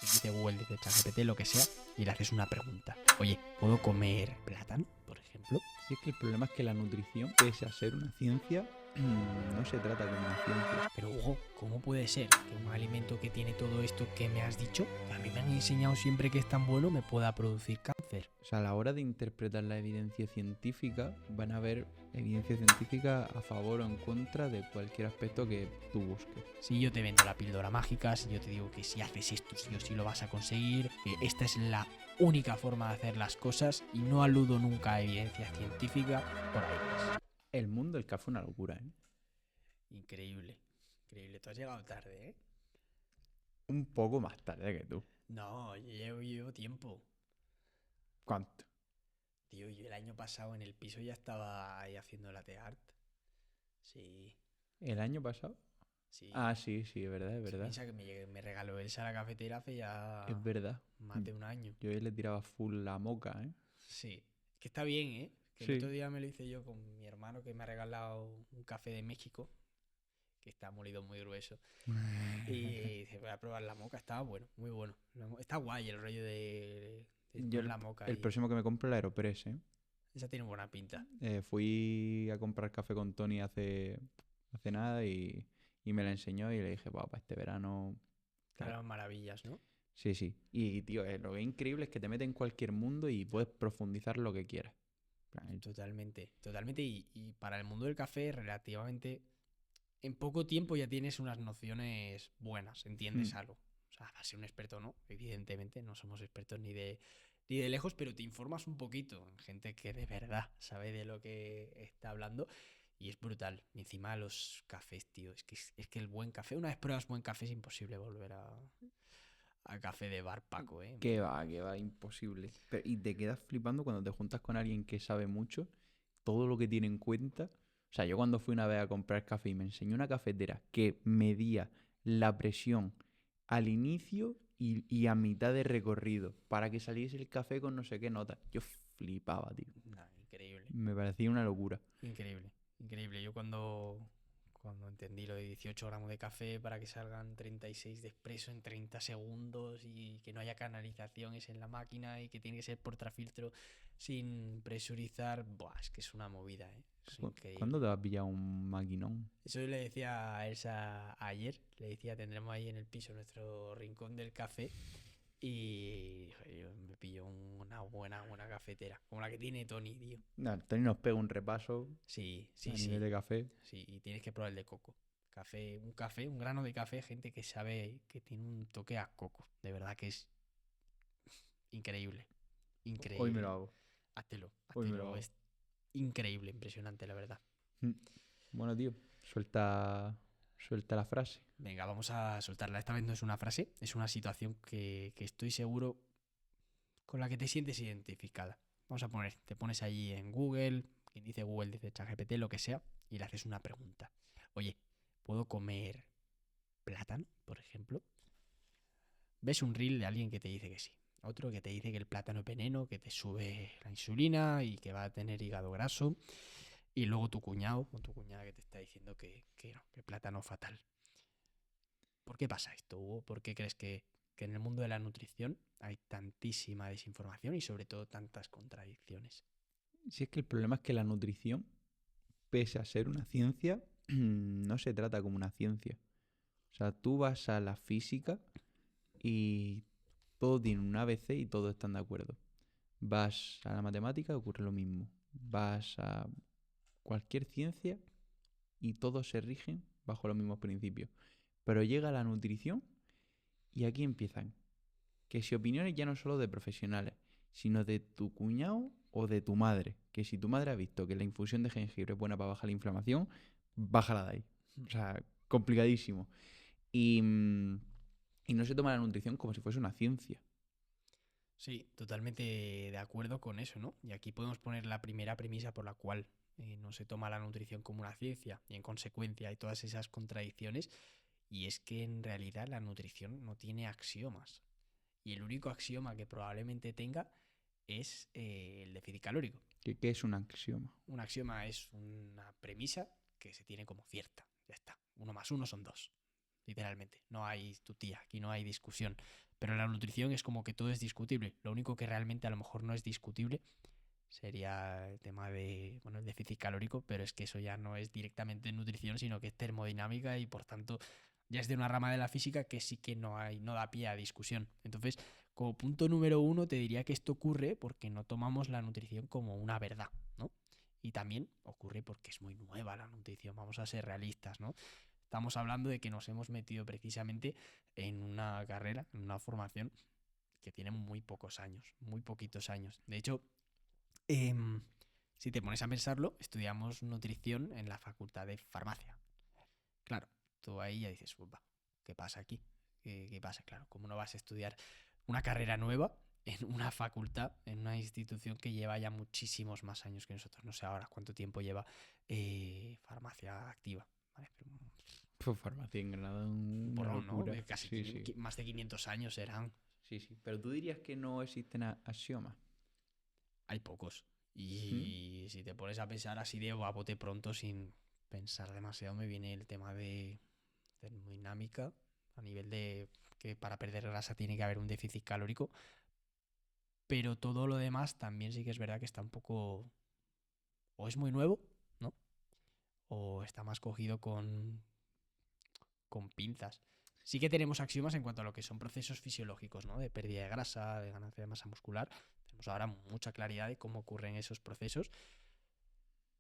Dice Google, dice ChatGPT, lo que sea, y le haces una pregunta. Oye, ¿puedo comer plátano, por ejemplo? Si es que el problema es que la nutrición, pese a ser una ciencia, no se trata como una ciencia. Pero Hugo, ¿cómo puede ser que un alimento que tiene todo esto que me has dicho, que a mí me han enseñado siempre que es tan bueno, me pueda producir cáncer? O sea, a la hora de interpretar la evidencia científica, van a haber evidencia científica a favor o en contra de cualquier aspecto que tú busques. Si yo te vendo la píldora mágica, si yo te digo que si haces esto, sí o sí lo vas a conseguir, que esta es la única forma de hacer las cosas y no aludo nunca a evidencia científica, por ahí vas. El mundo del café es una locura, ¿eh? Increíble, increíble. Tú has llegado tarde, ¿eh? Un poco más tarde que tú. No, yo llevo tiempo. ¿Cuánto? Tío, yo el año pasado en el piso ya estaba ahí haciendo latte art. Sí, ¿El año pasado? sí. Ah, sí, sí, es verdad, es Se verdad. piensa que me regaló Elsa la cafetera hace ya Es verdad. más de un año. Yo ahí le tiraba full la moca, ¿eh? Sí, que está bien, ¿eh? Que el Sí. otro día me lo hice yo con mi hermano que me ha regalado un café de México, que está molido muy grueso. Y dice, voy a probar la moca, estaba bueno, muy bueno. Está guay el rollo de Yo poner la moca el y próximo que me compro es el Aeropress, ¿eh? esa tiene buena pinta. Fui a comprar café con Tony hace nada y me la enseñó y le dije, para este verano... tal". Claro, maravillas, ¿no? Sí, sí. Y, tío, lo que es increíble es que te metes en cualquier mundo y puedes profundizar lo que quieras. En plan, Totalmente, totalmente. Y para el mundo del café, relativamente, en poco tiempo ya tienes unas nociones buenas, entiendes algo. O sea, vas a ser un experto, ¿no? Evidentemente, no somos expertos ni de lejos, pero te informas un poquito en gente que de verdad sabe de lo que está hablando. Y es brutal. Y encima los cafés, tío. Es que el buen café, una vez pruebas buen café, es imposible volver a café de bar Paco, ¿eh? que va, imposible. Y te quedas flipando cuando te juntas con alguien que sabe mucho, todo lo que tiene en cuenta. O sea, yo cuando fui una vez a comprar café y me enseñó una cafetera que medía la presión al inicio y a mitad de recorrido para que saliese el café con no sé qué nota. Yo flipaba, tío. Nah, increíble. Me parecía una locura. Increíble, increíble. Yo cuando entendí lo de 18 gramos de café para que salgan 36 de expreso en 30 segundos y que no haya canalizaciones en la máquina y que tiene que ser por trafiltro sin presurizar, buah, es que es una movida, ¿eh? Es ¿Cuándo increíble. te vas a pillar un maquinón? Eso le decía a Elsa ayer, le decía, tendremos ahí en el piso nuestro rincón del café y joder, yo me pillo una buena cafetera, como la que tiene Tony, tío. No, Tony nos pega un repaso Sí, a sí, nivel sí. de café. Sí, y tienes que probar el de coco. Café, un grano de café, gente que sabe que tiene un toque a coco. De verdad que es increíble. Hoy me lo Increíble. hago. Háztelo, Hoy me lo háztelo. hago. Es increíble, impresionante, la verdad. Mm. Bueno, tío, suelta la frase. Venga, vamos a soltarla. Esta vez no es una frase, es una situación que estoy seguro con la que te sientes identificada. Vamos a poner, te pones allí en Google, quien dice Google dice ChatGPT, lo que sea, y le haces una pregunta. Oye, ¿puedo comer plátano, por ejemplo? Ves un reel de alguien que te dice que sí. Otro que te dice que el plátano es veneno, que te sube la insulina y que va a tener hígado graso. Y luego tu cuñado o tu cuñada que te está diciendo que no, que plátano fatal. ¿Por qué pasa esto, Hugo? ¿Por qué crees que en el mundo de la nutrición hay tantísima desinformación y sobre todo tantas contradicciones? Si es que el problema es que la nutrición, pese a ser una ciencia, no se trata como una ciencia. O sea, tú vas a la física y todo tiene un ABC y todos están de acuerdo. Vas a la matemática, ocurre lo mismo. Vas a cualquier ciencia y todos se rigen bajo los mismos principios. Pero llega la nutrición y aquí empiezan. Que si opiniones ya no solo de profesionales, sino de tu cuñado o de tu madre. Que si tu madre ha visto que la infusión de jengibre es buena para bajar la inflamación, bájala de ahí. O sea, complicadísimo. Y, y no se toma la nutrición como si fuese una ciencia. Sí, totalmente de acuerdo con eso, ¿no? Y aquí podemos poner la primera premisa por la cual no se toma la nutrición como una ciencia y en consecuencia hay todas esas contradicciones y es que en realidad la nutrición no tiene axiomas y el único axioma que probablemente tenga es el déficit calórico. ¿Qué es un axioma? Un axioma es una premisa que se tiene como cierta, ya está. 1 más 1 son 2, literalmente. No hay tutía, aquí no hay discusión. Pero en la nutrición es como que todo es discutible. Lo único que realmente a lo mejor no es discutible sería el tema de, bueno, el déficit calórico, pero es que eso ya no es directamente nutrición, sino que es termodinámica y por tanto ya es de una rama de la física que sí que no da pie a discusión. Entonces, como punto número uno, te diría que esto ocurre porque no tomamos la nutrición como una verdad, ¿no? Y también ocurre porque es muy nueva la nutrición, vamos a ser realistas, ¿no? Estamos hablando de que nos hemos metido precisamente en una carrera, en una formación que tiene muy pocos años, muy poquitos años. De hecho, si te pones a pensarlo, estudiamos nutrición en la facultad de farmacia. Claro, tú ahí ya dices, "Upa, ¿qué pasa aquí? ¿Qué pasa? Claro, ¿cómo no vas a estudiar una carrera nueva en una facultad, en una institución que lleva ya muchísimos más años que nosotros? No sé ahora cuánto tiempo lleva farmacia activa. ¿Vale? Pero Pues farmacia en Granada, un una porrón, ¿no? locura. Casi Sí, sí. más de 500 años serán. Sí, sí. Pero tú dirías que no existen axiomas. Hay pocos. ¿Mm? Y si te pones a pensar así de a bote pronto, sin pensar demasiado, me viene el tema de termodinámica, a nivel de que para perder grasa tiene que haber un déficit calórico, pero todo lo demás también sí que es verdad que está un poco, o es muy nuevo, ¿no? O está más cogido con pinzas. Sí que tenemos axiomas en cuanto a lo que son procesos fisiológicos, ¿no? De pérdida de grasa, de ganancia de masa muscular. Tenemos ahora mucha claridad de cómo ocurren esos procesos,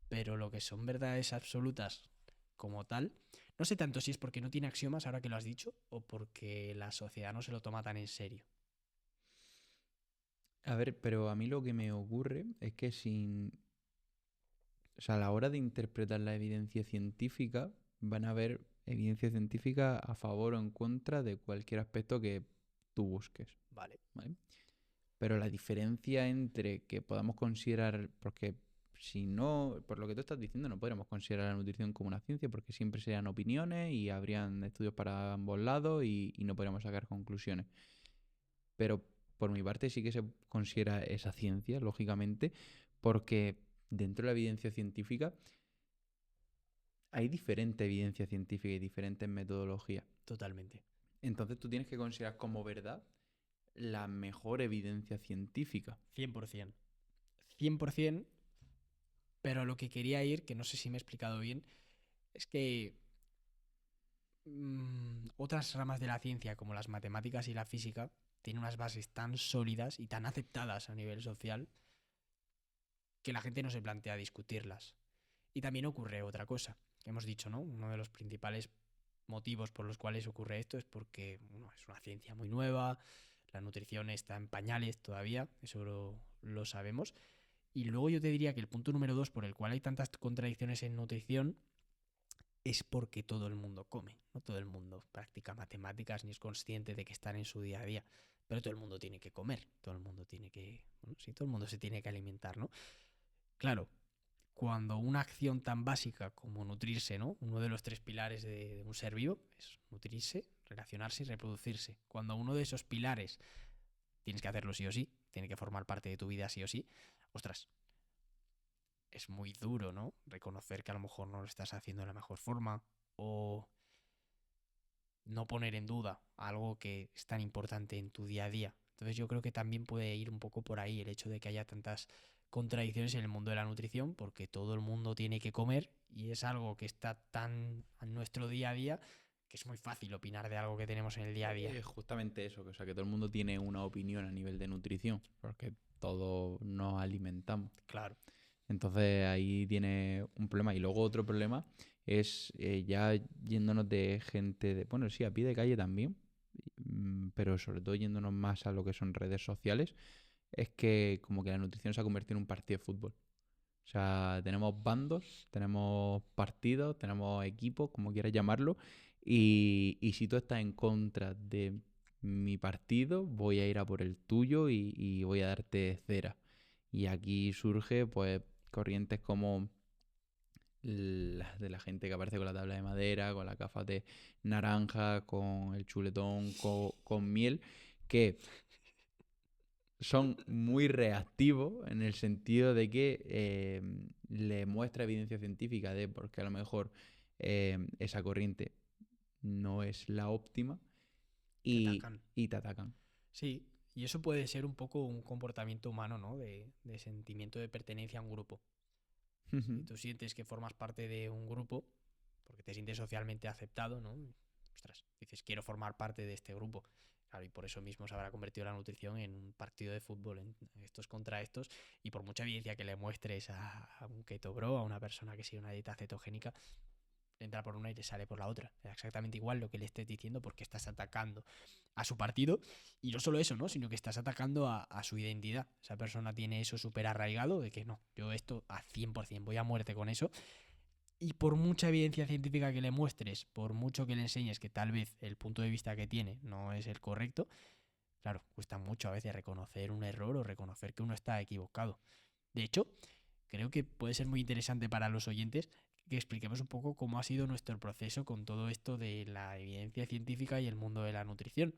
pero lo que son verdades absolutas como tal, no sé tanto si es porque no tiene axiomas, ahora que lo has dicho, o porque la sociedad no se lo toma tan en serio. A ver, pero a mí lo que me ocurre es que sin... O sea, a la hora de interpretar la evidencia científica, van a haber evidencia científica a favor o en contra de cualquier aspecto que tú busques, Vale. ¿vale? Pero la diferencia entre que podamos considerar, porque si no, por lo que tú estás diciendo, no podríamos considerar la nutrición como una ciencia porque siempre serían opiniones y habrían estudios para ambos lados y no podríamos sacar conclusiones. Pero por mi parte sí que se considera esa ciencia, lógicamente, porque dentro de la evidencia científica hay diferente evidencia científica y diferentes metodologías. Totalmente. Entonces tú tienes que considerar como verdad la mejor evidencia científica. 100%. 100%, pero lo que quería ir, que no sé si me he explicado bien, es que otras ramas de la ciencia, como las matemáticas y la física, tienen unas bases tan sólidas y tan aceptadas a nivel social que la gente no se plantea discutirlas. Y también ocurre otra cosa, que hemos dicho, ¿no? Uno de los principales motivos por los cuales ocurre esto es porque bueno, es una ciencia muy nueva, la nutrición está en pañales todavía, eso lo sabemos. Y luego yo te diría que el punto número dos por el cual hay tantas contradicciones en nutrición es porque todo el mundo come, no todo el mundo practica matemáticas ni es consciente de que están en su día a día, pero todo el mundo tiene que comer, todo el mundo tiene que, bueno, sí, todo el mundo se tiene que alimentar, ¿no? Claro, cuando una acción tan básica como nutrirse, ¿no? Uno de los tres pilares de un ser vivo es nutrirse, relacionarse y reproducirse. Cuando uno de esos pilares tienes que hacerlo sí o sí, tiene que formar parte de tu vida sí o sí, ostras, es muy duro, ¿no? Reconocer que a lo mejor no lo estás haciendo de la mejor forma o no poner en duda algo que es tan importante en tu día a día. Entonces yo creo que también puede ir un poco por ahí el hecho de que haya tantas contradicciones en el mundo de la nutrición, porque todo el mundo tiene que comer y es algo que está tan en nuestro día a día que es muy fácil opinar de algo que tenemos en el día a día. Justamente eso, que, o sea, que todo el mundo tiene una opinión a nivel de nutrición, porque todos nos alimentamos. Claro, Entonces ahí tiene un problema. Y luego otro problema es ya yéndonos de gente de, bueno, sí, a pie de calle también, pero sobre todo yéndonos más a lo que son redes sociales, es que como que la nutrición se ha convertido en un partido de fútbol. O sea, tenemos bandos, tenemos partidos, tenemos equipos, como quieras llamarlo, y si tú estás en contra de mi partido, voy a ir a por el tuyo y voy a darte cera. Y aquí surge, pues, corrientes como las de la gente que aparece con la tabla de madera, con las gafas de naranja, con el chuletón, con miel, que son muy reactivos en el sentido de que le muestra evidencia científica de por qué a lo mejor esa corriente no es la óptima te y, atacan. y te atacan. Sí, y eso puede ser un poco un comportamiento humano, ¿no? De sentimiento de pertenencia a un grupo. Si Ujú. tú sientes que formas parte de un grupo, porque te sientes socialmente aceptado, ¿no? Ostras, dices, quiero formar parte de este grupo. Claro, y por eso mismo se habrá convertido la nutrición en un partido de fútbol, en estos contra estos, y por mucha evidencia que le muestres a un keto bro, a una persona que sigue una dieta cetogénica, entra por una y te sale por la otra. Es exactamente igual lo que le estés diciendo porque estás atacando a su partido y no solo eso, ¿no? Sino que estás atacando a su identidad. Esa persona tiene eso súper arraigado de que no, yo esto a 100% voy a muerte con eso. Y por mucha evidencia científica que le muestres, por mucho que le enseñes que tal vez el punto de vista que tiene no es el correcto, claro, cuesta mucho a veces reconocer un error o reconocer que uno está equivocado. De hecho, creo que puede ser muy interesante para los oyentes que expliquemos un poco cómo ha sido nuestro proceso con todo esto de la evidencia científica y el mundo de la nutrición.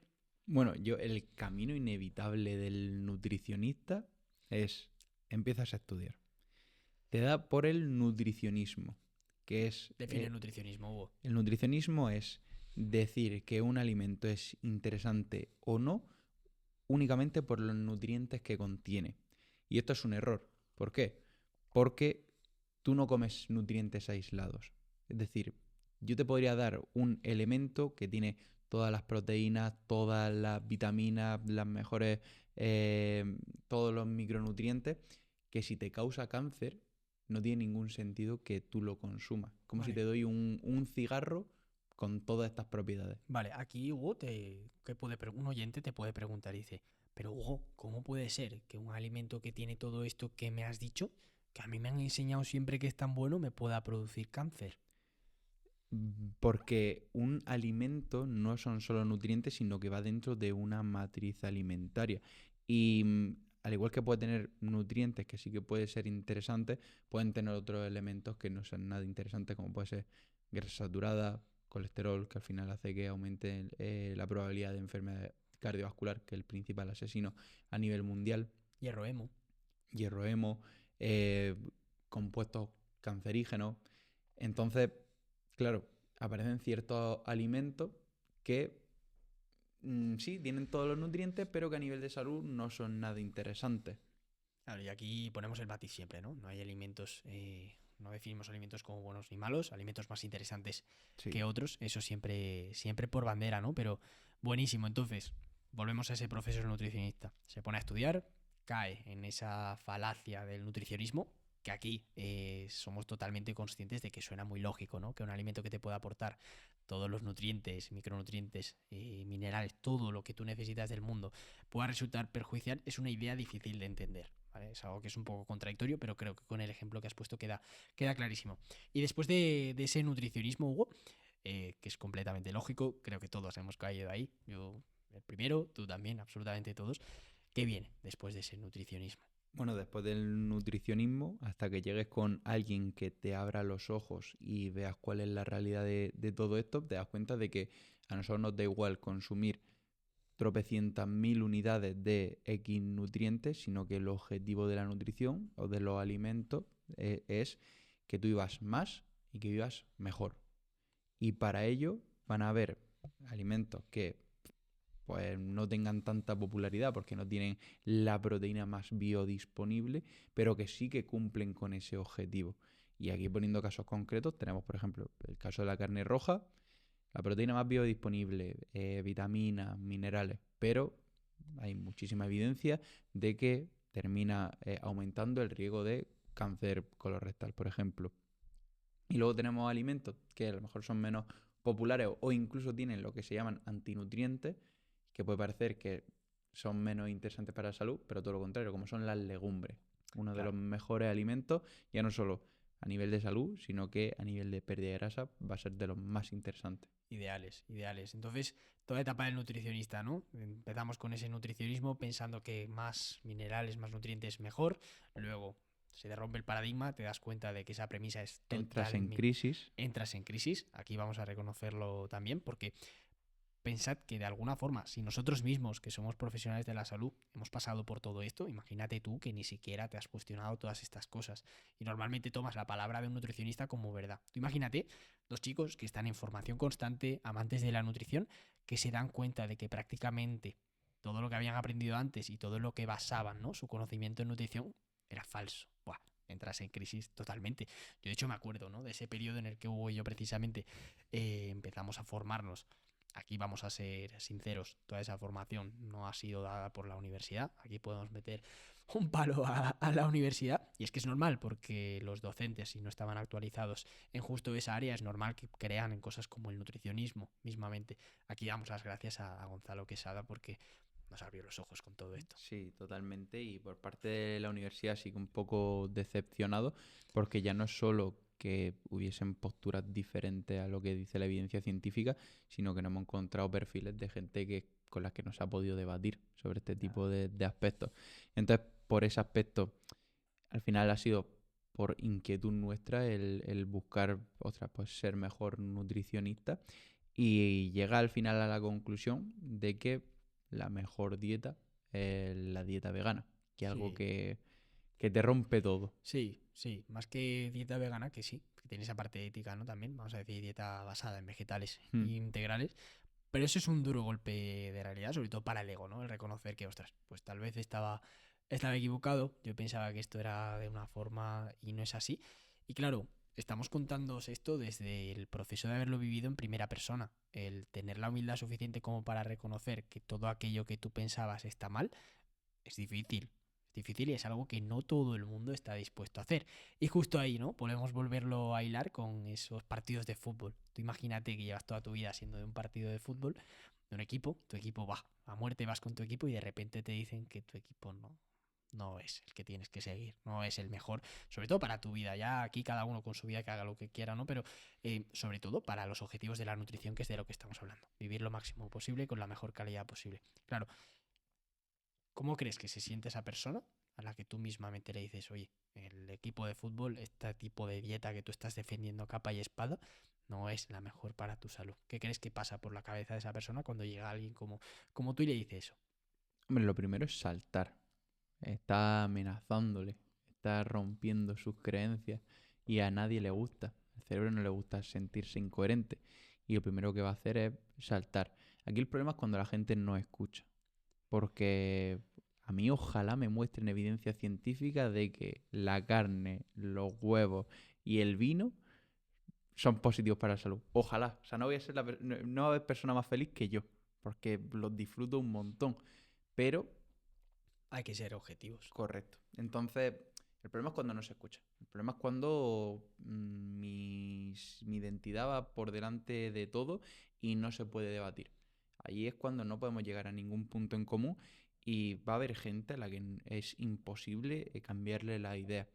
Bueno, el camino inevitable del nutricionista es, empiezas a estudiar. Te da por el nutricionismo, que es, Define el nutricionismo, Hugo. el nutricionismo es decir que un alimento es interesante o no únicamente por los nutrientes que contiene. Y esto es un error. ¿Por qué? Porque tú no comes nutrientes aislados. Es decir, yo te podría dar un elemento que tiene todas las proteínas, todas las vitaminas, las mejores, todos los micronutrientes, que si te causa cáncer, no tiene ningún sentido que tú lo consumas. Como si Vale. te doy un cigarro con todas estas propiedades. Vale, aquí Hugo, un oyente te puede preguntar, dice, pero Hugo, ¿cómo puede ser que un alimento que tiene todo esto que me has dicho, que a mí me han enseñado siempre que es tan bueno, me pueda producir cáncer? Porque un alimento no son solo nutrientes, sino que va dentro de una matriz alimentaria. Y al igual que puede tener nutrientes que sí que puede ser interesantes, pueden tener otros elementos que no sean nada interesantes, como puede ser grasa saturada, colesterol, que al final hace que aumente la probabilidad de enfermedad cardiovascular, que es el principal asesino a nivel mundial, Hierro hemo. hierro hemo, eh, compuestos cancerígenos. Entonces, claro, aparecen ciertos alimentos que sí, tienen todos los nutrientes, pero que a nivel de salud no son nada interesantes. Claro, y aquí ponemos el matiz siempre, ¿no? No hay alimentos, no definimos alimentos como buenos ni malos, alimentos más interesantes Sí. que otros, eso siempre, siempre por bandera, ¿no? Pero buenísimo, entonces, volvemos a ese profesor nutricionista. Se pone a estudiar, cae en esa falacia del nutricionismo, que aquí somos totalmente conscientes de que suena muy lógico, ¿no? Que un alimento que te pueda aportar todos los nutrientes, micronutrientes, minerales, todo lo que tú necesitas del mundo, pueda resultar perjudicial, es una idea difícil de entender. ¿Vale? Es algo que es un poco contradictorio, pero creo que con el ejemplo que has puesto queda clarísimo. Y después de ese nutricionismo, Hugo, que es completamente lógico, creo que todos hemos caído ahí. Yo el primero, tú también, absolutamente todos. ¿Qué viene después de ese nutricionismo? Bueno, después del nutricionismo, hasta que llegues con alguien que te abra los ojos y veas cuál es la realidad de todo esto, te das cuenta de que a nosotros nos da igual consumir tropecientas mil unidades de X nutrientes, sino que el objetivo de la nutrición o de los alimentos es que tú vivas más y que vivas mejor. Y para ello van a haber alimentos que pues no tengan tanta popularidad porque no tienen la proteína más biodisponible, pero que sí que cumplen con ese objetivo. Y aquí poniendo casos concretos, tenemos por ejemplo el caso de la carne roja, la proteína más biodisponible, vitaminas, minerales, pero hay muchísima evidencia de que termina aumentando el riesgo de cáncer colorectal, por ejemplo. Y luego tenemos alimentos que a lo mejor son menos populares o incluso tienen lo que se llaman antinutrientes, que puede parecer que son menos interesantes para la salud, pero todo lo contrario, como son las legumbres. Uno de los Claro, mejores alimentos, ya no solo a nivel de salud, sino que a nivel de pérdida de grasa va a ser de los más interesantes. ideales, ideales. Entonces, toda etapa del nutricionista, ¿no? Empezamos con ese nutricionismo pensando que más minerales, más nutrientes, mejor. Luego se te rompe el paradigma, te das cuenta de que esa premisa es Entras en totalmente... crisis. Entras en crisis, aquí vamos a reconocerlo también, porque pensad que de alguna forma, si nosotros mismos, que somos profesionales de la salud, hemos pasado por todo esto, imagínate tú que ni siquiera te has cuestionado todas estas cosas y normalmente tomas la palabra de un nutricionista como verdad. Tú imagínate dos chicos que están en formación constante, amantes de la nutrición, que se dan cuenta de que prácticamente todo lo que habían aprendido antes y todo lo que basaban, ¿no?, su conocimiento en nutrición era falso. Buah, entras en crisis totalmente. Yo de hecho me acuerdo, ¿no?, de ese periodo en el que Hugo y yo precisamente empezamos a formarnos. Aquí vamos a ser sinceros, toda esa formación no ha sido dada por la universidad. Aquí podemos meter un palo a la universidad, y es que es normal porque los docentes, si no estaban actualizados en justo esa área, es normal que crean en cosas como el nutricionismo mismamente. Aquí damos las gracias a Gonzalo Quesada porque nos abrió los ojos con todo esto. Sí, totalmente. Y por parte de la universidad sí que un poco decepcionado, porque ya no es solo que hubiesen posturas diferentes a lo que dice la evidencia científica, sino que no hemos encontrado perfiles de gente con las que nos ha podido debatir sobre este tipo de aspectos. Entonces, por ese aspecto, al final ha sido por inquietud nuestra el buscar, pues ser mejor nutricionista, y llega al final a la conclusión de que la mejor dieta es la dieta vegana, que es algo Sí. que te rompe todo. Sí, sí, más que dieta vegana, que sí, que tiene esa parte ética, ¿no? También, vamos a decir, dieta basada en vegetales integrales. Pero eso es un duro golpe de realidad, sobre todo para el ego, ¿no? El reconocer que, ostras, pues tal vez estaba equivocado, yo pensaba que esto era de una forma y no es así. Y claro, estamos contándoos esto desde el proceso de haberlo vivido en primera persona. El tener la humildad suficiente como para reconocer que todo aquello que tú pensabas está mal es difícil. Es difícil y es algo que no todo el mundo está dispuesto a hacer. Y justo ahí, ¿no? Podemos volverlo a hilar con esos partidos de fútbol. Tú imagínate que llevas toda tu vida siendo de un partido de fútbol, de un equipo, tu equipo va a muerte, vas con tu equipo y de repente te dicen que tu equipo no es el que tienes que seguir, no es el mejor, sobre todo para tu vida. Ya aquí cada uno con su vida que haga lo que quiera, ¿no? Pero sobre todo para los objetivos de la nutrición, que es de lo que estamos hablando. Vivir lo máximo posible con la mejor calidad posible. Claro, ¿cómo crees que se siente esa persona a la que tú mismamente le dices, oye, el equipo de fútbol, este tipo de dieta que tú estás defendiendo capa y espada, no es la mejor para tu salud? ¿Qué crees que pasa por la cabeza de esa persona cuando llega alguien como tú y le dice eso? Hombre, lo primero es saltar. Está amenazándole, está rompiendo sus creencias y a nadie le gusta. Al cerebro no le gusta sentirse incoherente y lo primero que va a hacer es saltar. Aquí el problema es cuando la gente no escucha, porque a mí ojalá me muestren evidencia científica de que la carne, los huevos y el vino son positivos para la salud. Ojalá. O sea, no voy a ser no va a haber persona más feliz que yo, porque los disfruto un montón. Pero Hay que ser objetivos. correcto. Entonces, el problema es cuando no se escucha. El problema es cuando mi identidad va por delante de todo y no se puede debatir. Ahí es cuando no podemos llegar a ningún punto en común y va a haber gente a la que es imposible cambiarle la idea.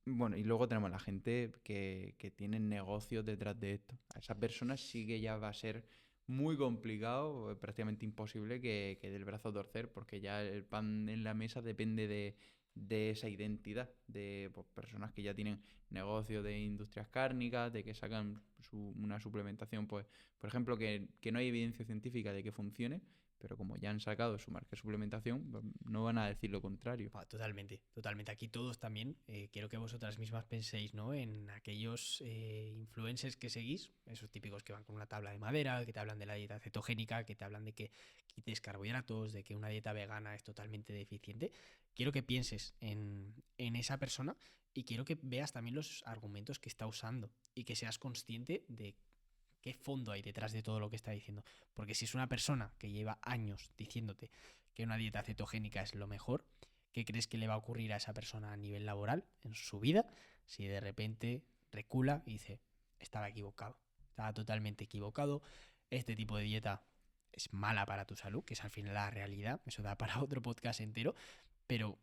Bueno, y luego tenemos la gente que tiene negocios detrás de esto. A esa persona sí que ya va a ser muy complicado, prácticamente imposible que dé el brazo a torcer, porque ya el pan en la mesa depende de esa identidad, de pues, personas que ya tienen negocios de industrias cárnicas, de que sacan una suplementación, pues, por ejemplo, que no hay evidencia científica de que funcione, pero como ya han sacado su marca de suplementación, pues, no van a decir lo contrario. Totalmente, totalmente. Aquí todos también, quiero que vosotras mismas penséis, ¿no?, en aquellos influencers que seguís, esos típicos que van con una tabla de madera, que te hablan de la dieta cetogénica, que te hablan de que quites carbohidratos, de que una dieta vegana es totalmente deficiente. Quiero que pienses en esa persona y quiero que veas también los argumentos que está usando y que seas consciente de qué fondo hay detrás de todo lo que está diciendo. Porque si es una persona que lleva años diciéndote que una dieta cetogénica es lo mejor, ¿qué crees que le va a ocurrir a esa persona a nivel laboral, en su vida, si de repente recula y dice, estaba equivocado, estaba totalmente equivocado, este tipo de dieta es mala para tu salud, que es al final la realidad, eso da para otro podcast entero, pero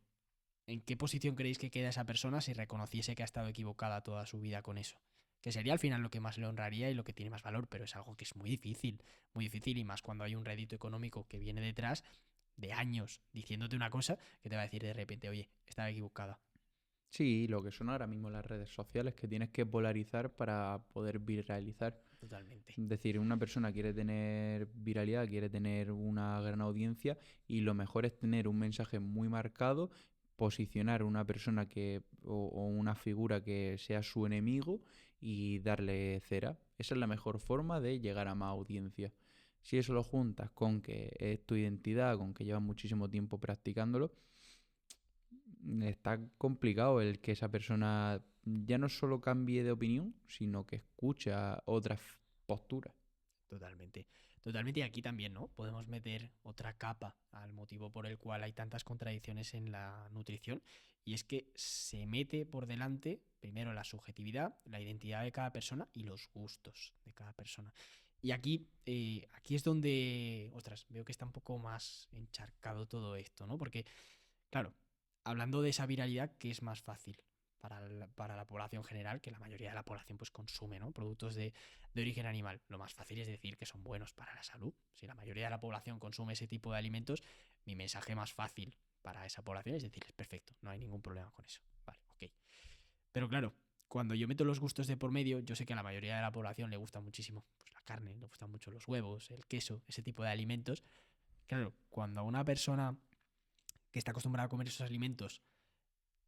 ¿en qué posición creéis que queda esa persona si reconociese que ha estado equivocada toda su vida con eso? Que sería al final lo que más le honraría y lo que tiene más valor, pero es algo que es muy difícil y más cuando hay un rédito económico que viene detrás de años diciéndote una cosa que te va a decir de repente, oye, estaba equivocada. Sí, lo que son ahora mismo las redes sociales, que tienes que polarizar para poder viralizar. Totalmente. Es decir, una persona quiere tener viralidad, quiere tener una gran audiencia y lo mejor es tener un mensaje muy marcado, posicionar a una persona o una figura que sea su enemigo y darle cera. Esa es la mejor forma de llegar a más audiencia. Si eso lo juntas con que es tu identidad, con que llevas muchísimo tiempo practicándolo, está complicado el que esa persona ya no solo cambie de opinión, sino que escucha otras posturas. Totalmente. Totalmente. Y aquí también, ¿no? Podemos meter otra capa al motivo por el cual hay tantas contradicciones en la nutrición. Y es que se mete por delante primero la subjetividad, la identidad de cada persona y los gustos de cada persona. Y aquí es donde, ostras, veo que está un poco más encharcado todo esto, ¿no? Porque, claro, hablando de esa viralidad, ¿qué es más fácil para la población general? Que la mayoría de la población pues consume, ¿no? Productos de origen animal. Lo más fácil es decir que son buenos para la salud. Si la mayoría de la población consume ese tipo de alimentos, mi mensaje más fácil para esa población es decirles, perfecto, no hay ningún problema con eso. Vale, ok. Pero claro, cuando yo meto los gustos de por medio, yo sé que a la mayoría de la población le gusta muchísimo pues, la carne, le gustan mucho los huevos, el queso, ese tipo de alimentos. Claro, cuando a una persona que está acostumbrada a comer esos alimentos,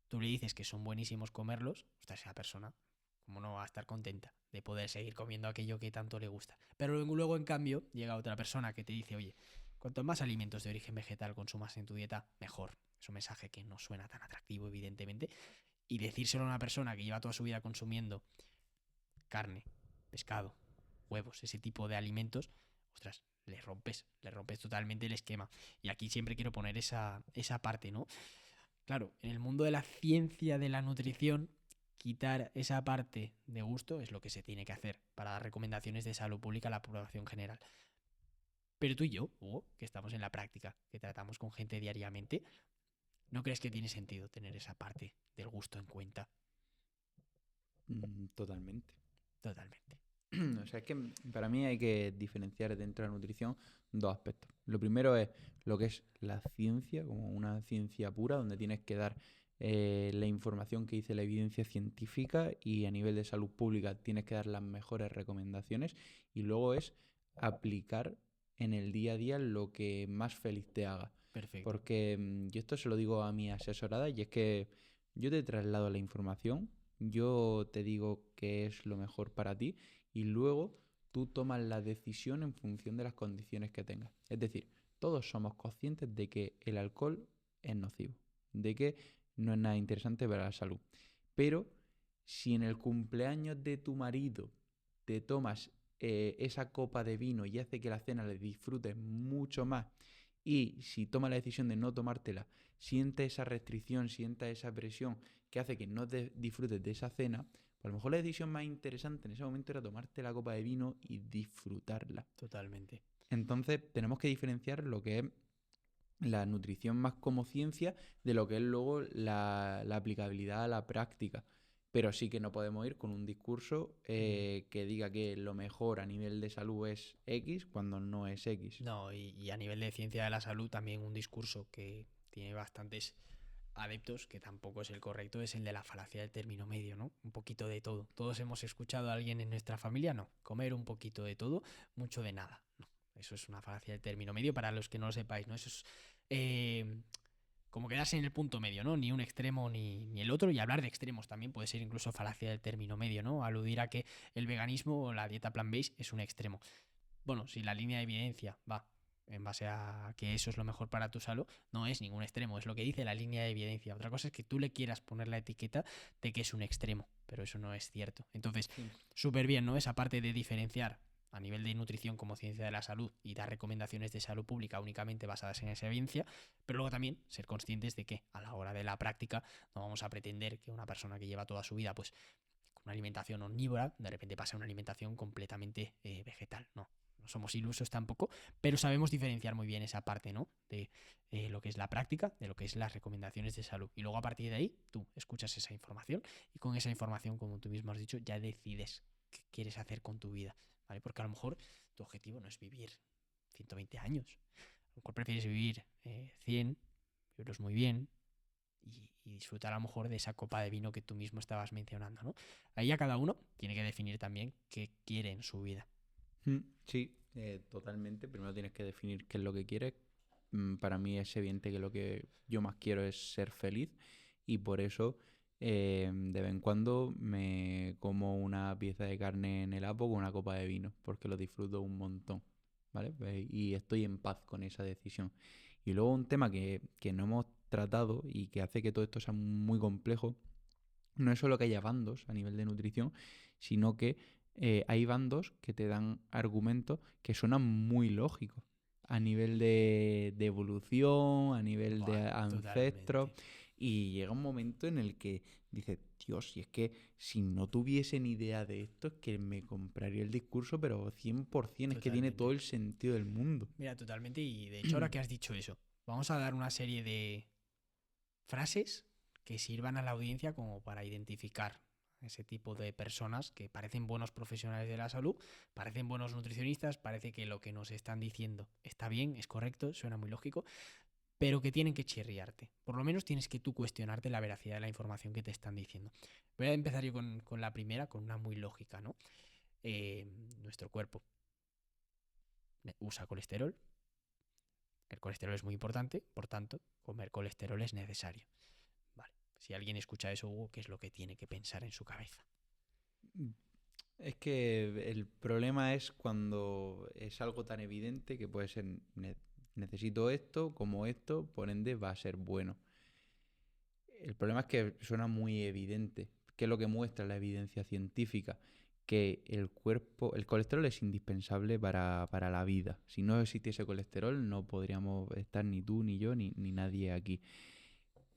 tú le dices que son buenísimos comerlos, ostras, esa persona, ¿cómo no va a estar contenta de poder seguir comiendo aquello que tanto le gusta? Pero luego, en cambio, llega otra persona que te dice, oye, cuanto más alimentos de origen vegetal consumas en tu dieta, mejor. Es un mensaje que no suena tan atractivo, evidentemente. Y decírselo a una persona que lleva toda su vida consumiendo carne, pescado, huevos, ese tipo de alimentos, ostras, le rompes totalmente el esquema. Y aquí siempre quiero poner esa parte, ¿no? Claro, en el mundo de la ciencia de la nutrición, quitar esa parte de gusto es lo que se tiene que hacer para dar recomendaciones de salud pública a la población general. Pero tú y yo, Hugo, que estamos en la práctica, que tratamos con gente diariamente, ¿no crees que tiene sentido tener esa parte del gusto en cuenta? Totalmente. Totalmente. O sea, es que para mí hay que diferenciar dentro de la nutrición dos aspectos. Lo primero es lo que es la ciencia, como una ciencia pura, donde tienes que dar la información que dice la evidencia científica y a nivel de salud pública tienes que dar las mejores recomendaciones. Y luego es aplicar en el día a día lo que más feliz te haga. Perfecto. Porque yo esto se lo digo a mi asesorada y es que yo te traslado la información, yo te digo qué es lo mejor para ti y luego tú tomas la decisión en función de las condiciones que tengas. Es decir, todos somos conscientes de que el alcohol es nocivo, de que no es nada interesante para la salud. Pero si en el cumpleaños de tu marido te tomas esa copa de vino y hace que la cena le disfrutes mucho más, y si tomas la decisión de no tomártela, siente esa restricción, sienta esa presión que hace que no te disfrutes de esa cena, pues a lo mejor la decisión más interesante en ese momento era tomarte la copa de vino y disfrutarla. Totalmente. Entonces tenemos que diferenciar lo que es la nutrición más como ciencia de lo que es luego la aplicabilidad a la práctica. Pero sí que no podemos ir con un discurso que diga que lo mejor a nivel de salud es X cuando no es X. No, y a nivel de ciencia de la salud también un discurso que tiene bastantes adeptos, que tampoco es el correcto, es el de la falacia del término medio, ¿no? Un poquito de todo. Todos hemos escuchado a alguien en nuestra familia, no. Comer un poquito de todo, mucho de nada. No. Eso es una falacia del término medio para los que no lo sepáis, ¿no? Eso es como quedarse en el punto medio, ¿no? Ni un extremo ni el otro. Y hablar de extremos también puede ser incluso falacia del término medio, ¿no? Aludir a que el veganismo o la dieta plant-based es un extremo. Bueno, si la línea de evidencia va en base a que eso es lo mejor para tu salud, no es ningún extremo, es lo que dice la línea de evidencia. Otra cosa es que tú le quieras poner la etiqueta de que es un extremo, pero eso no es cierto. Entonces, Sí. súper bien, ¿no? Esa parte de diferenciar a nivel de nutrición como ciencia de la salud y dar recomendaciones de salud pública únicamente basadas en esa evidencia, pero luego también ser conscientes de que a la hora de la práctica no vamos a pretender que una persona que lleva toda su vida pues con una alimentación omnívora de repente pase a una alimentación completamente vegetal, no somos ilusos tampoco, pero sabemos diferenciar muy bien esa parte, ¿no? De lo que es la práctica, de lo que es las recomendaciones de salud. Y luego a partir de ahí, tú escuchas esa información y con esa información, como tú mismo has dicho, ya decides qué quieres hacer con tu vida, ¿vale? Porque a lo mejor tu objetivo no es vivir 120 años. A lo mejor prefieres vivir 100, vivirlos muy bien y disfrutar a lo mejor de esa copa de vino que tú mismo estabas mencionando, ¿no? Ahí a cada uno tiene que definir también qué quiere en su vida. Sí, totalmente. Primero tienes que definir qué es lo que quieres. Para mí es evidente que lo que yo más quiero es ser feliz y por eso de vez en cuando me como una pieza de carne en el apo con una copa de vino porque lo disfruto un montón. ¿vale? Y estoy en paz con esa decisión. Y luego un tema que no hemos tratado y que hace que todo esto sea muy complejo, no es solo que haya bandos a nivel de nutrición, sino que hay bandos que te dan argumentos que suenan muy lógicos a nivel de evolución, a nivel de Buah, ancestros, totalmente. y llega un momento en el que dices, Dios, si es que si no tuviese ni idea de esto, es que me compraría el discurso, pero 100%, es que tiene todo Totalmente. el sentido del mundo. Mira, totalmente. Y de hecho, ahora que has dicho eso, vamos a dar una serie de frases que sirvan a la audiencia como para identificar ese tipo de personas que parecen buenos profesionales de la salud, parecen buenos nutricionistas, parece que lo que nos están diciendo está bien, es correcto, suena muy lógico, pero que tienen que chirriarte. Por lo menos tienes que tú cuestionarte la veracidad de la información que te están diciendo. Voy a empezar yo con la primera, con una muy lógica, ¿no? Nuestro cuerpo usa colesterol. El colesterol es muy importante, por tanto, comer colesterol es necesario. Vale. Si alguien escucha eso, Hugo, ¿qué es lo que tiene que pensar en su cabeza? Es que el problema es cuando es algo tan evidente que puede ser necesito esto como esto, por ende va a ser bueno. El problema es que suena muy evidente. ¿Qué es lo que muestra la evidencia científica? Que el cuerpo, el colesterol es indispensable para la vida. Si no existiese colesterol, no podríamos estar ni tú, ni yo, ni nadie aquí.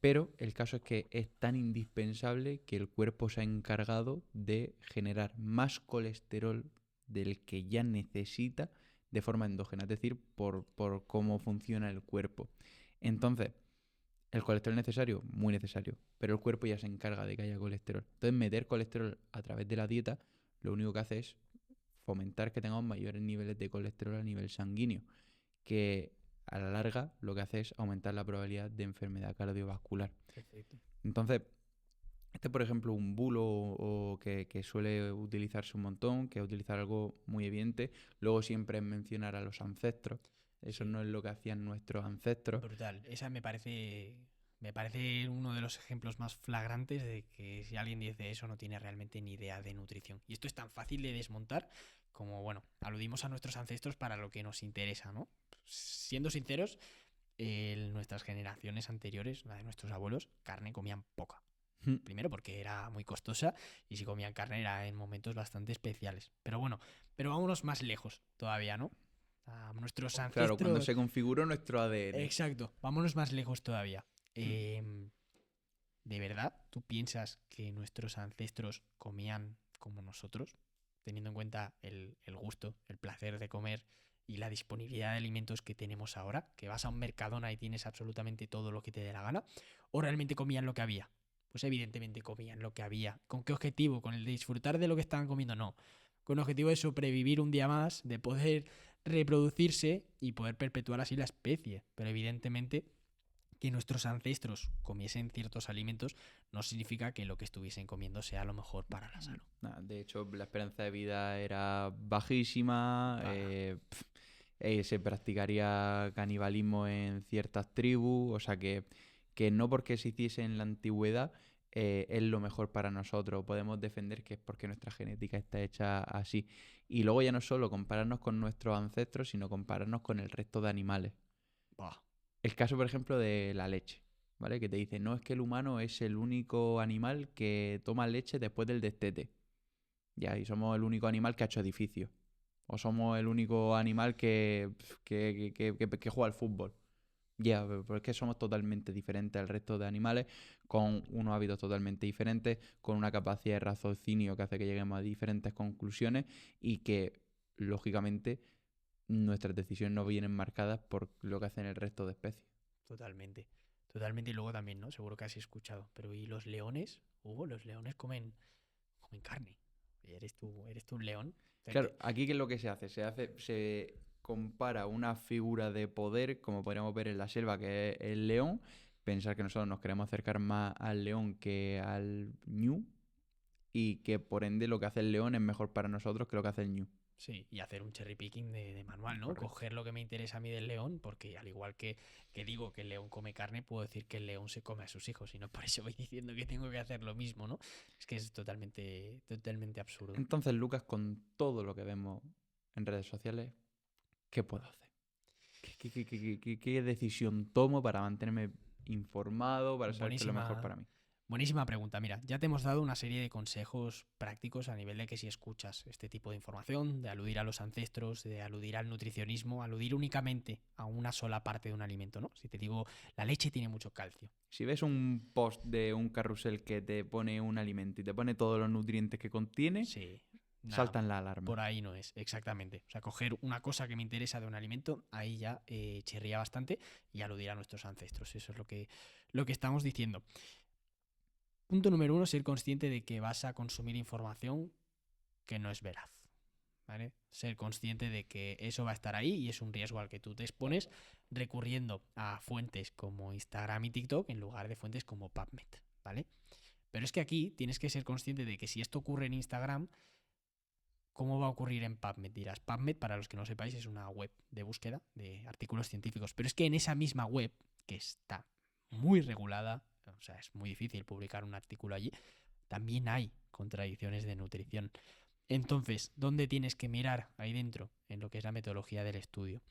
Pero el caso es que es tan indispensable que el cuerpo se ha encargado de generar más colesterol del que ya necesita de forma endógena, es decir, por cómo funciona el cuerpo. Entonces, el colesterol es necesario, muy necesario, pero el cuerpo ya se encarga de que haya colesterol. Entonces, meter colesterol a través de la dieta, lo único que hace es fomentar que tengamos mayores niveles de colesterol a nivel sanguíneo, que a la larga lo que hace es aumentar la probabilidad de enfermedad cardiovascular. Perfecto. Entonces, este por ejemplo un bulo o que suele utilizarse un montón, que es utilizar algo muy evidente. Luego siempre es mencionar a los ancestros. Eso Sí, no es lo que hacían nuestros ancestros. brutal. Esa me parece uno de los ejemplos más flagrantes de que si alguien dice eso no tiene realmente ni idea de nutrición. Y esto es tan fácil de desmontar como, bueno, aludimos a nuestros ancestros para lo que nos interesa, ¿no? Siendo sinceros, nuestras generaciones anteriores, la de nuestros abuelos, carne comían poca. Primero porque era muy costosa y si comían carne era en momentos bastante especiales. Pero bueno, pero vámonos más lejos todavía, ¿no? A nuestros Claro, cuando ancestros. se configuró nuestro ADN. Exacto, vámonos más lejos todavía. ¿De verdad tú piensas que nuestros ancestros comían como nosotros? Teniendo en cuenta el gusto, el placer de comer y la disponibilidad de alimentos que tenemos ahora, que vas a un Mercadona y tienes absolutamente todo lo que te dé la gana, ¿o realmente comían lo que había? Pues evidentemente comían lo que había. ¿Con qué objetivo? ¿Con el de disfrutar de lo que estaban comiendo? No. Con el objetivo de sobrevivir un día más, de poder reproducirse y poder perpetuar así la especie. Pero evidentemente que nuestros ancestros comiesen ciertos alimentos no significa que lo que estuviesen comiendo sea lo mejor para la salud. De hecho, la esperanza de vida era bajísima. Bah, Se practicaría canibalismo en ciertas tribus. O sea que no porque se hiciese en la antigüedad es lo mejor para nosotros. Podemos defender que es porque nuestra genética está hecha así. Y luego ya no solo compararnos con nuestros ancestros, sino compararnos con el resto de animales. bah. El caso, por ejemplo, de la leche, ¿vale? Que te dice, no es que el humano es el único animal que toma leche después del destete. Ya, y somos el único animal que ha hecho edificios. O somos el único animal que juega al fútbol. Ya, pero es que somos totalmente diferentes al resto de animales, con unos hábitos totalmente diferentes, con una capacidad de raciocinio que hace que lleguemos a diferentes conclusiones y que, lógicamente, nuestras decisiones no vienen marcadas por lo que hacen el resto de especies. Totalmente. Totalmente. Y luego también, ¿no? Seguro que has escuchado. Pero ¿y los leones? Hugo, los leones comen carne. ¿Eres tú un león? Claro, aquí ¿qué es lo que se hace? Se compara una figura de poder, como podríamos ver en la selva, que es el león. Pensar que nosotros nos queremos acercar más al león que al ñu, y que por ende lo que hace el león es mejor para nosotros que lo que hace el ñu. Sí, y hacer un cherry picking de manual, ¿no? Correcto. Coger lo que me interesa a mí del león, porque al igual que digo que el león come carne, puedo decir que el león se come a sus hijos, y no por eso voy diciendo que tengo que hacer lo mismo, ¿no? Es que es totalmente, totalmente absurdo. Entonces, Lucas, con todo lo que vemos en redes sociales, ¿qué puedo hacer? ¿Qué decisión tomo para mantenerme informado, para saber qué es lo mejor para mí? Buenísima pregunta. Mira, ya te hemos dado una serie de consejos prácticos a nivel de que si escuchas este tipo de información, de aludir a los ancestros, de aludir al nutricionismo, aludir únicamente a una sola parte de un alimento, ¿no? Si te digo, la leche tiene mucho calcio. Si ves un post de un carrusel que te pone un alimento y te pone todos los nutrientes que contiene, Sí, nada, saltan la alarma. por ahí no es, exactamente. O sea, coger una cosa que me interesa de un alimento, ahí ya chirría bastante y aludir a nuestros ancestros. Eso es lo que estamos diciendo. Punto número 1, ser consciente de que vas a consumir información que no es veraz. ¿Vale? Ser consciente de que eso va a estar ahí y es un riesgo al que tú te expones recurriendo a fuentes como Instagram y TikTok en lugar de fuentes como PubMed, ¿vale? Pero es que aquí tienes que ser consciente de que si esto ocurre en Instagram, ¿cómo va a ocurrir en PubMed? Dirás, PubMed, para los que no sepáis, es una web de búsqueda de artículos científicos. Pero es que en esa misma web, que está muy regulada, o sea, es muy difícil publicar un artículo allí, también hay contradicciones de nutrición. Entonces, ¿dónde tienes que mirar ahí dentro? En lo que es la metodología del estudio.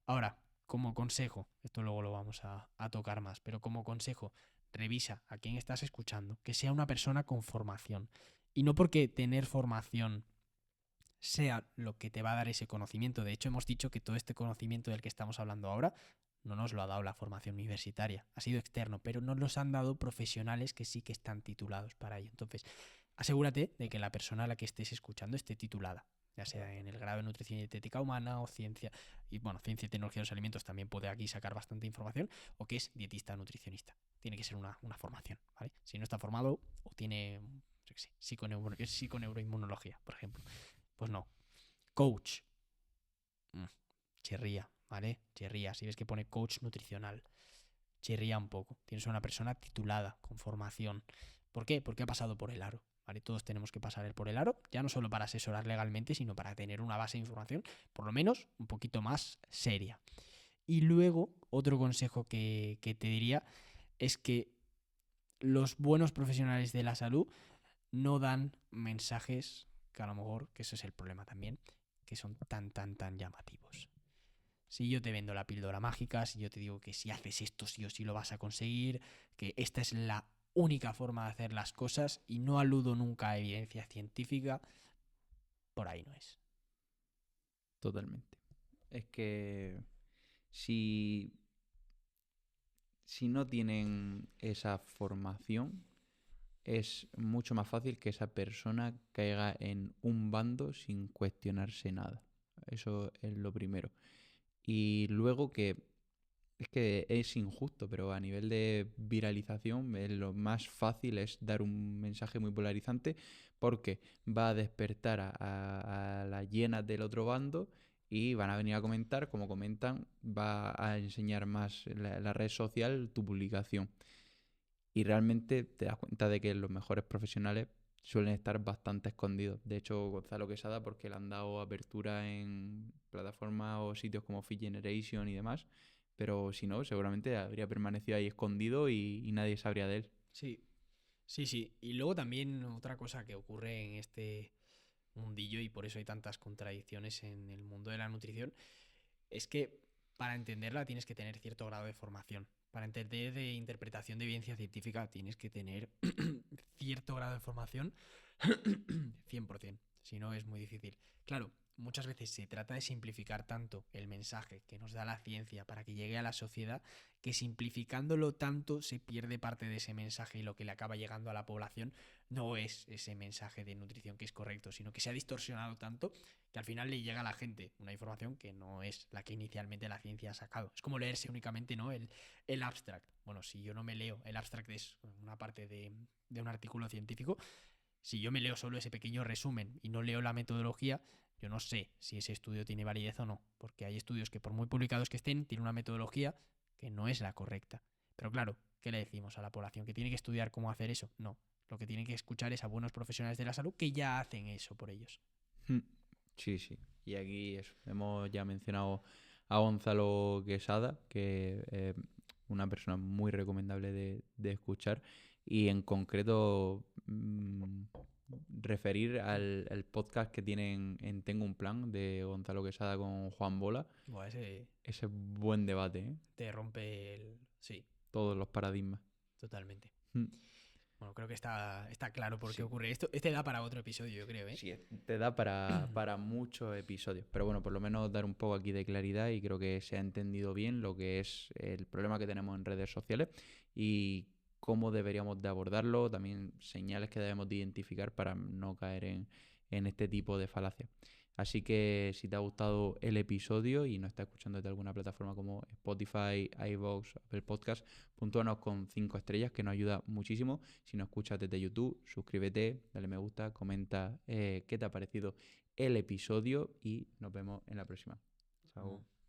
Ahora, como consejo, esto luego lo vamos a tocar más, pero como consejo, revisa a quién estás escuchando, que sea una persona con formación. Y no porque tener formación sea lo que te va a dar ese conocimiento. De hecho, hemos dicho que todo este conocimiento del que estamos hablando ahora no nos lo ha dado la formación universitaria, ha sido externo, pero nos los han dado profesionales que sí que están titulados para ello. Entonces, asegúrate de que la persona a la que estés escuchando esté titulada, ya sea en el grado de nutrición y dietética humana o ciencia, y bueno, ciencia y tecnología de los alimentos también puede aquí sacar bastante información, o que es dietista nutricionista. Tiene que ser una formación, ¿vale? Si no está formado o tiene, yo qué sé, psiconeuroinmunología, por ejemplo, pues no. Coach. Chirría, ¿vale? Chirría. Si ves que pone coach nutricional, chirría un poco. Tienes una persona titulada, con formación. ¿Por qué? Porque ha pasado por el aro. ¿Vale? Todos tenemos que pasar por el aro, ya no solo para asesorar legalmente, sino para tener una base de información, por lo menos un poquito más seria. Y luego, otro consejo que te diría es que los buenos profesionales de la salud no dan mensajes que a lo mejor, que ese es el problema también, que son tan llamativos. Si yo te vendo la píldora mágica, si yo te digo que si haces esto sí o sí lo vas a conseguir, que esta es la única forma de hacer las cosas y no aludo nunca a evidencia científica, por ahí no es. Totalmente. Es que si, si no tienen esa formación, es mucho más fácil que esa persona caiga en un bando sin cuestionarse nada. Eso es lo primero. Y luego que es injusto, pero a nivel de viralización lo más fácil es dar un mensaje muy polarizante porque va a despertar a las hienas del otro bando y van a venir a comentar, como comentan, va a enseñar más la red social tu publicación. Y realmente te das cuenta de que los mejores profesionales suelen estar bastante escondidos. De hecho, Gonzalo Quesada, porque le han dado apertura en plataformas o sitios como Fit Generation y demás, pero si no, seguramente habría permanecido ahí escondido y nadie sabría de él. Sí, sí. Y luego también otra cosa que ocurre en este mundillo y por eso hay tantas contradicciones en el mundo de la nutrición es que para entenderla tienes que tener cierto grado de formación. Para entender de interpretación de evidencia científica tienes que tener cierto grado de formación 100%. Si no, es muy difícil. Claro, muchas veces se trata de simplificar tanto el mensaje que nos da la ciencia para que llegue a la sociedad que simplificándolo tanto se pierde parte de ese mensaje y lo que le acaba llegando a la población no es ese mensaje de nutrición que es correcto, sino que se ha distorsionado tanto que al final le llega a la gente una información que no es la que inicialmente la ciencia ha sacado. Es como leerse únicamente, ¿no? El abstract. Bueno, si yo no me leo, el abstract es una parte de un artículo científico, si yo me leo solo ese pequeño resumen y no leo la metodología, yo no sé si ese estudio tiene validez o no, porque hay estudios que por muy publicados que estén, tienen una metodología que no es la correcta. Pero claro, ¿qué le decimos a la población? ¿Que tiene que estudiar cómo hacer eso? No. Lo que tiene que escuchar es a buenos profesionales de la salud que ya hacen eso por ellos. Sí, sí. Y aquí eso, hemos ya mencionado a Gonzalo Quesada, que es una persona muy recomendable de escuchar. Y en concreto, referir al el podcast que tienen en Tengo un Plan de Gonzalo Quesada con Juan Bola. Buah, ese Ese buen debate, ¿eh? te rompe el... Sí, Todos los paradigmas. totalmente. Mm. Bueno, creo que está claro por Sí. qué ocurre esto. Este da para otro episodio, yo creo, ¿eh? Sí, te da para muchos episodios. Pero bueno, por lo menos dar un poco aquí de claridad y creo que se ha entendido bien lo que es el problema que tenemos en redes sociales y cómo deberíamos de abordarlo, también señales que debemos de identificar para no caer en este tipo de falacias. Así que si te ha gustado el episodio y no estás escuchando desde alguna plataforma como Spotify, iVoox, Apple Podcast, puntúanos con 5 estrellas que nos ayuda muchísimo. Si nos escuchas desde YouTube, suscríbete, dale me gusta, comenta qué te ha parecido el episodio y nos vemos en la próxima. Chao.